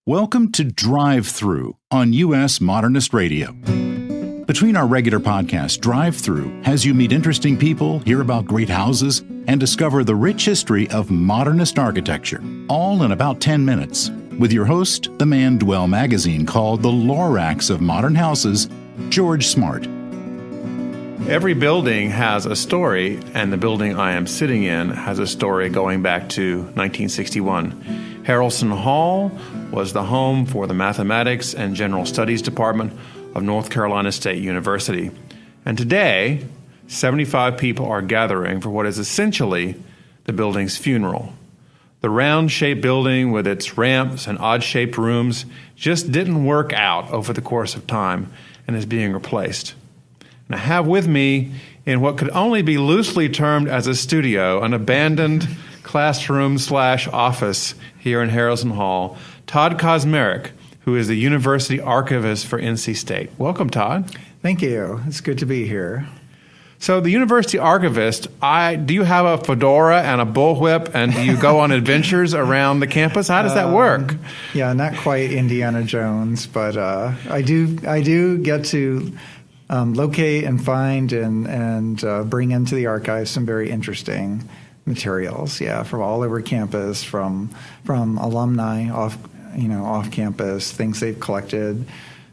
Welcome to Drive Through on US Modernist Radio. Between our regular podcasts, Drive Through has you meet interesting people, hear about great houses, and discover the rich history of modernist architecture, all in about 10 minutes, with your host, the man Dwell magazine called the Lorax of Modern Houses, George Smart. Every building has a story, and the building I am sitting in has a story going back to 1961. Harrelson Hall was the home for the Mathematics and General Studies Department of North Carolina State University. And today, 75 people are gathering for what is essentially the building's funeral. The round-shaped building with its ramps and odd-shaped rooms just didn't work out over the course of time and is being replaced. And I have with me, in what could only be loosely termed as a studio, an abandoned classroom/office here in Harrelson Hall, Todd Kosmerick, who is the University Archivist for NC State. Welcome, Todd. Thank you. It's good to be here. So the University Archivist, do you have a fedora and a bullwhip, and do you go on adventures around the campus? How does that work? Yeah, not quite Indiana Jones, but I do get to locate and find and bring into the archives some very interesting materials, from all over campus, from alumni off campus, things they've collected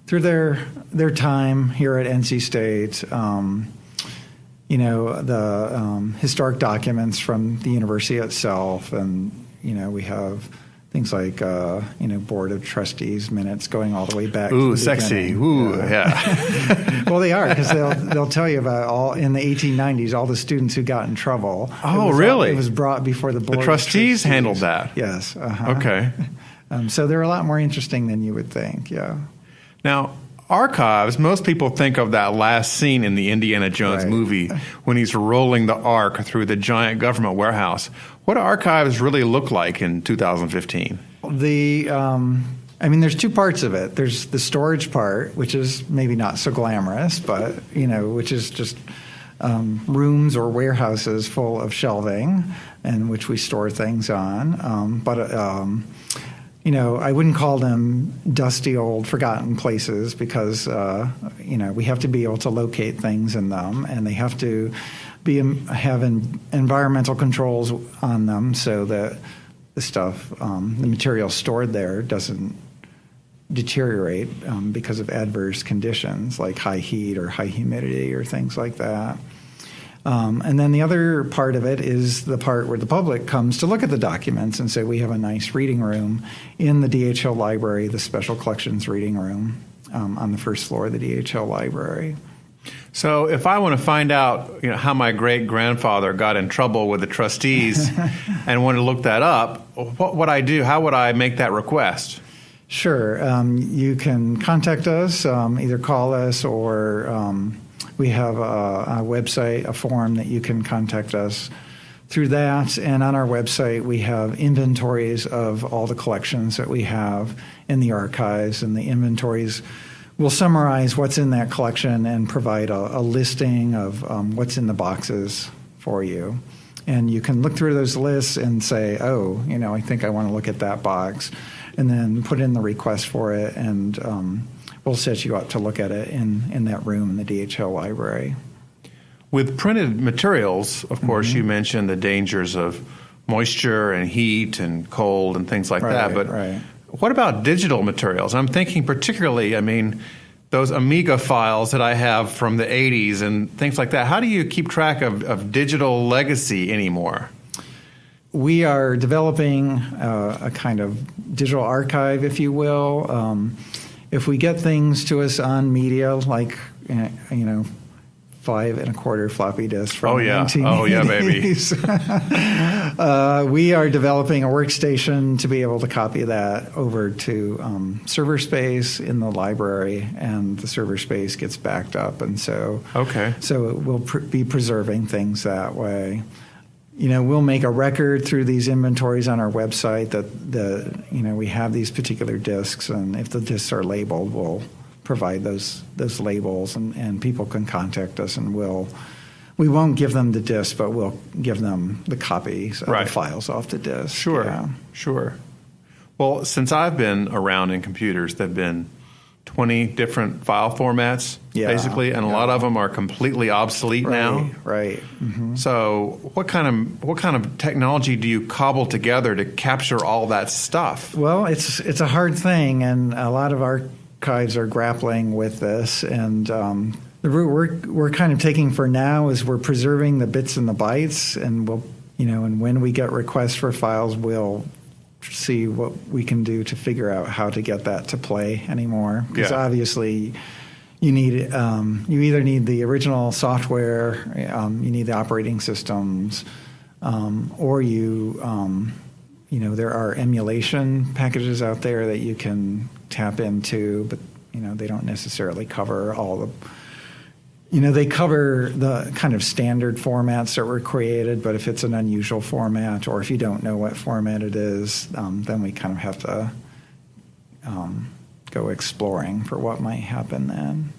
through their time here at NC State. The historic documents from the university itself, and we have things like Board of Trustees minutes going all the way back. Ooh, to the sexy. beginning. Ooh, yeah. Well, they are, because they'll tell you about all in the 1890s all the students who got in trouble. Oh, really? It was brought before the Board. The trustees handled that. Yes. Okay. So they're a lot more interesting than you would think. Yeah. Now, archives, most people think of that last scene in the Indiana Jones movie when he's rolling the ark through the giant government warehouse. What do archives really look like in 2015? There's two parts of it. There's the storage part, which is maybe not so glamorous, but, which is just rooms or warehouses full of shelving in which we store things on. I wouldn't call them dusty old forgotten places because, we have to be able to locate things in them, and they have to have environmental controls on them so that the stuff, the material stored there doesn't deteriorate because of adverse conditions like high heat or high humidity or things like that. And then the other part of it is the part where the public comes to look at the documents. And so we have a nice reading room in the DHL library, the Special Collections reading room on the first floor of the DHL library. So if I want to find out how my great-grandfather got in trouble with the trustees and want to look that up, what would I do? How would I make that request? Sure. You can contact us, either call us or we have a website, a form that you can contact us through that. And on our website, we have inventories of all the collections that we have in the archives. And the inventories will summarize what's in that collection and provide a listing of what's in the boxes for you. And you can look through those lists and say, I think I want to look at that box. And then put in the request for it, and we'll set you up to look at it in that room in the DHL library. With printed materials, of course, you mentioned the dangers of moisture and heat and cold and things like that. But what about digital materials? I'm thinking particularly, those Amiga files that I have from the 80s and things like that. How do you keep track of digital legacy anymore? We are developing a kind of digital archive, if you will. If we get things to us on media, like 5 1/4 floppy disks from the 1980s. Oh yeah, baby. We are developing a workstation to be able to copy that over to server space in the library, and the server space gets backed up, and so we'll be preserving things that way. We'll make a record through these inventories on our website that we have these particular discs, and if the discs are labeled, we'll provide those labels, and people can contact us, and we won't give them the disc, but we'll give them the copies of the files off the disc. Sure. Well, since I've been around in computers, there have been 20 different file formats, basically, and a lot of them are completely obsolete now. Right. Mm-hmm. So, what kind of technology do you cobble together to capture all that stuff? Well, it's a hard thing, and a lot of archives are grappling with this. And the route we're kind of taking for now is we're preserving the bits and the bytes, and and when we get requests for files, we'll see what we can do to figure out how to get that to play anymore. Because obviously, you either need the original software, you need the operating systems, or there are emulation packages out there that you can tap into, but they don't necessarily cover all the. They cover the kind of standard formats that were created, but if it's an unusual format or if you don't know what format it is, then we kind of have to go exploring for what might happen then.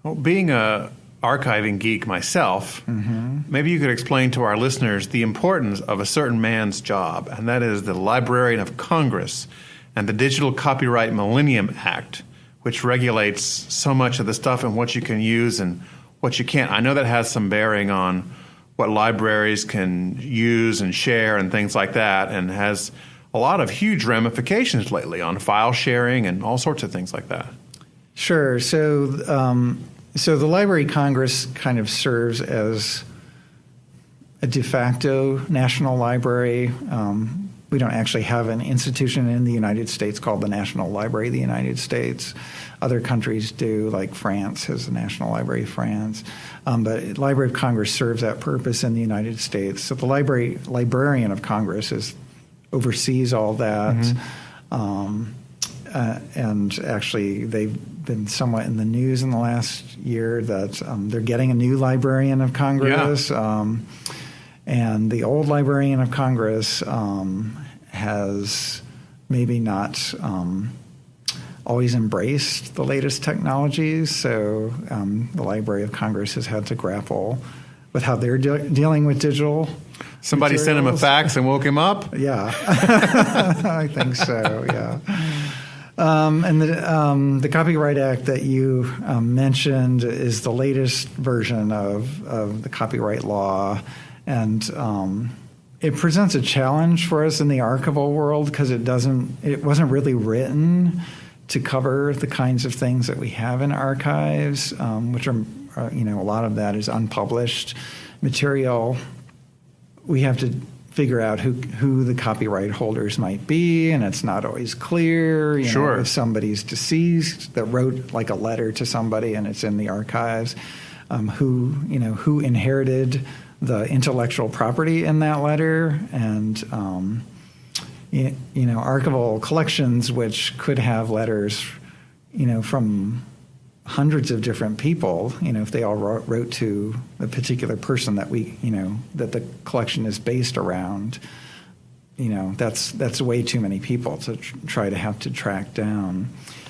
Well, being a archiving geek myself, maybe you could explain to our listeners the importance of a certain man's job, and that is the Librarian of Congress and the Digital Copyright Millennium Act, which regulates so much of the stuff and what you can use and what you can't. I know that has some bearing on what libraries can use and share and things like that, and has a lot of huge ramifications lately on file sharing and all sorts of things like that. Sure. So the Library of Congress kind of serves as a de facto national library. We don't actually have an institution in the United States called the National Library of the United States. Other countries do, like France has the National Library of France. But Library of Congress serves that purpose in the United States. So the Librarian of Congress oversees all that. And actually, they've been somewhat in the news in the last year that they're getting a new Librarian of Congress. And the old Librarian of Congress has maybe not always embraced the latest technologies. So the Library of Congress has had to grapple with how they're dealing with digital Somebody materials. sent him a fax and woke him up? Yeah, I think so, yeah. And the Copyright Act that you mentioned is the latest version of the copyright law. And it presents a challenge for us in the archival world because it wasn't really written to cover the kinds of things that we have in archives, which are a lot of that is unpublished material. We have to figure out who the copyright holders might be, and it's not always clear. Sure. If somebody's deceased that wrote like a letter to somebody and it's in the archives, who inherited the intellectual property in that letter, and archival collections which could have letters, from hundreds of different people, if they all wrote to a particular person that that the collection is based around, that's way too many people to try to have to track down.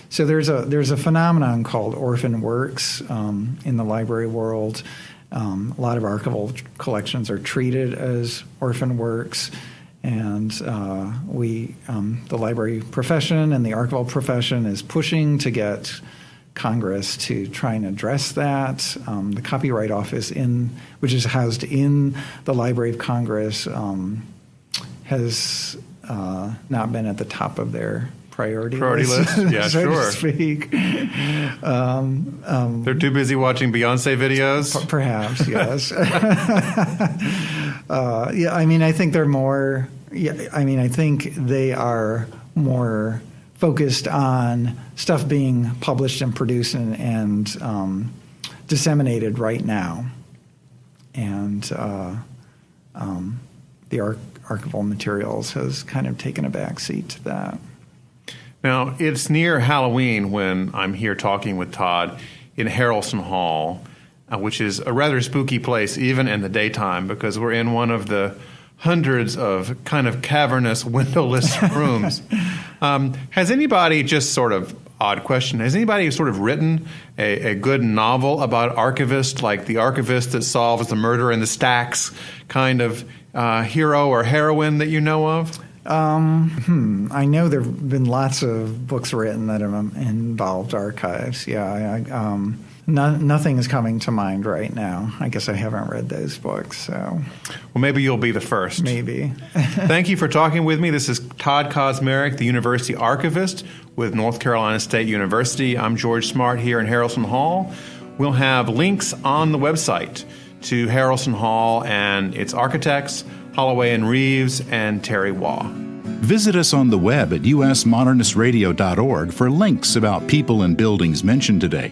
So there's a phenomenon called orphan works in the library world. A lot of archival collections are treated as orphan works, and the library profession and the archival profession is pushing to get Congress to try and address that. The Copyright Office, which is housed in the Library of Congress, has not been at the top of their priority list, yeah, so sure. to speak. They're too busy watching Beyonce videos? Perhaps, yes. I think they're more. I think they are more focused on stuff being published and produced and disseminated right now, and the archival materials has kind of taken a back seat to that. Now, it's near Halloween when I'm here talking with Todd in Harrelson Hall, which is a rather spooky place, even in the daytime, because we're in one of the hundreds of kind of cavernous, windowless rooms. Has anybody, just sort of odd question, has anybody sort of written a good novel about archivists, like the archivist that solves the murder in the stacks kind of hero or heroine that you know of? I know there have been lots of books written that have involved archives. Yeah, nothing is coming to mind right now. I guess I haven't read those books, so. Well, maybe you'll be the first. Maybe. Thank you for talking with me. This is Todd Kosmerick, the University Archivist with North Carolina State University. I'm George Smart here in Harrelson Hall. We'll have links on the website to Harrelson Hall and its architects, Holloway and Reeves, and Terry Waugh. Visit us on the web at USModernistRadio.org for links about people and buildings mentioned today.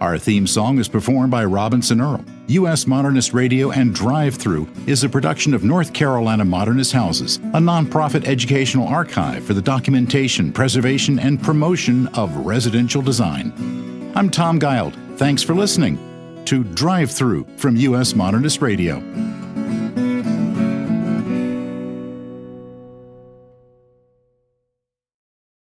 Our theme song is performed by Robinson Earl. US Modernist Radio and Drive-Thru is a production of North Carolina Modernist Houses, a nonprofit educational archive for the documentation, preservation, and promotion of residential design. I'm Tom Guild. Thanks for listening to Drive-Thru from US Modernist Radio.